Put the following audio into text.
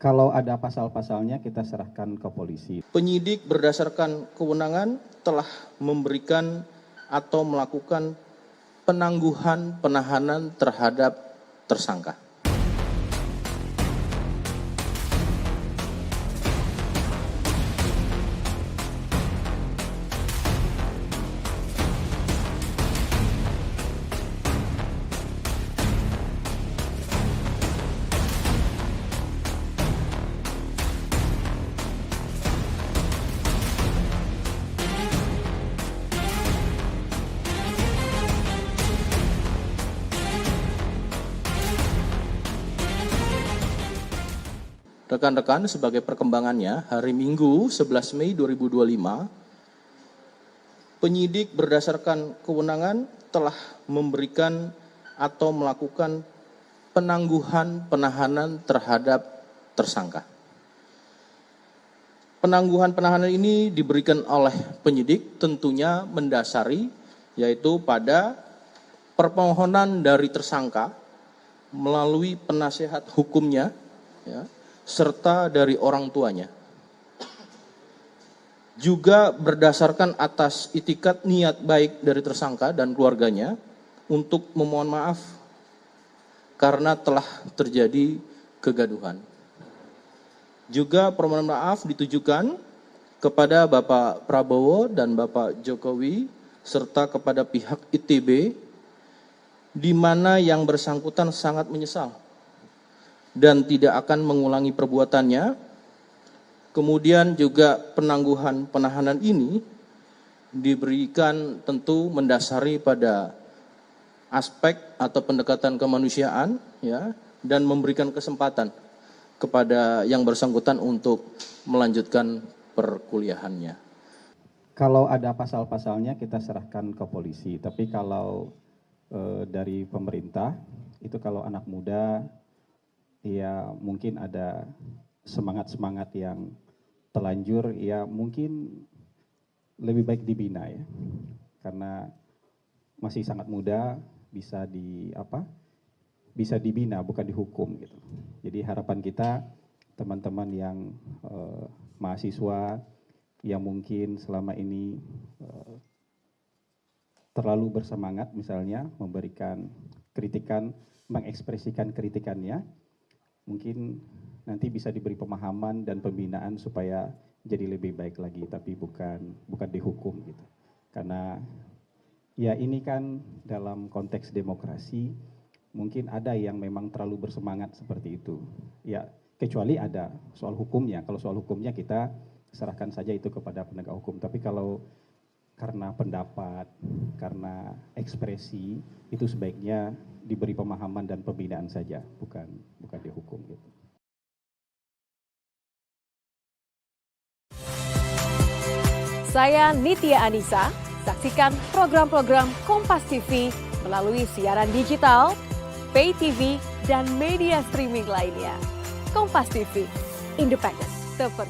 Kalau ada pasal-pasalnya kita serahkan ke polisi. Penyidik berdasarkan kewenangan telah memberikan atau melakukan penangguhan penahanan terhadap tersangka. Rekan-rekan, sebagai perkembangannya, hari Minggu 11 Mei 2025, penyidik berdasarkan kewenangan telah memberikan atau melakukan penangguhan penahanan terhadap tersangka. Penangguhan penahanan ini diberikan oleh penyidik tentunya mendasari, yaitu pada permohonan dari tersangka melalui penasehat hukumnya, ya, serta dari orang tuanya. Juga berdasarkan atas itikat niat baik dari tersangka dan keluarganya untuk memohon maaf karena telah terjadi kegaduhan. Juga permohonan maaf ditujukan kepada Bapak Prabowo dan Bapak Jokowi serta kepada pihak ITB, di mana yang bersangkutan sangat menyesal dan tidak akan mengulangi perbuatannya. Kemudian juga penangguhan penahanan ini diberikan tentu mendasari pada aspek atau pendekatan kemanusiaan, ya, dan memberikan kesempatan kepada yang bersangkutan untuk melanjutkan perkuliahannya. Kalau ada pasal-pasalnya kita serahkan ke polisi, tapi kalau dari pemerintah itu kalau anak muda ya mungkin ada semangat-semangat yang telanjur, ya mungkin lebih baik dibina ya. Karena masih sangat muda, bisa dibina bukan dihukum gitu. Jadi harapan kita teman-teman yang mahasiswa yang mungkin selama ini terlalu bersemangat misalnya memberikan kritikan, mengekspresikan kritikannya, mungkin nanti bisa diberi pemahaman dan pembinaan supaya jadi lebih baik lagi, tapi bukan dihukum gitu. Karena ya ini kan dalam konteks demokrasi mungkin ada yang memang terlalu bersemangat seperti itu. Ya kecuali ada soal hukumnya. Kalau soal hukumnya kita serahkan saja itu kepada penegak hukum. Tapi kalau karena pendapat, karena ekspresi, itu sebaiknya diberi pemahaman dan pembinaan saja, bukan dihukum gitu. Saya Nitya Anissa, saksikan program-program Kompas TV melalui siaran digital, pay TV, dan media streaming lainnya. Kompas TV, independen, terpercaya.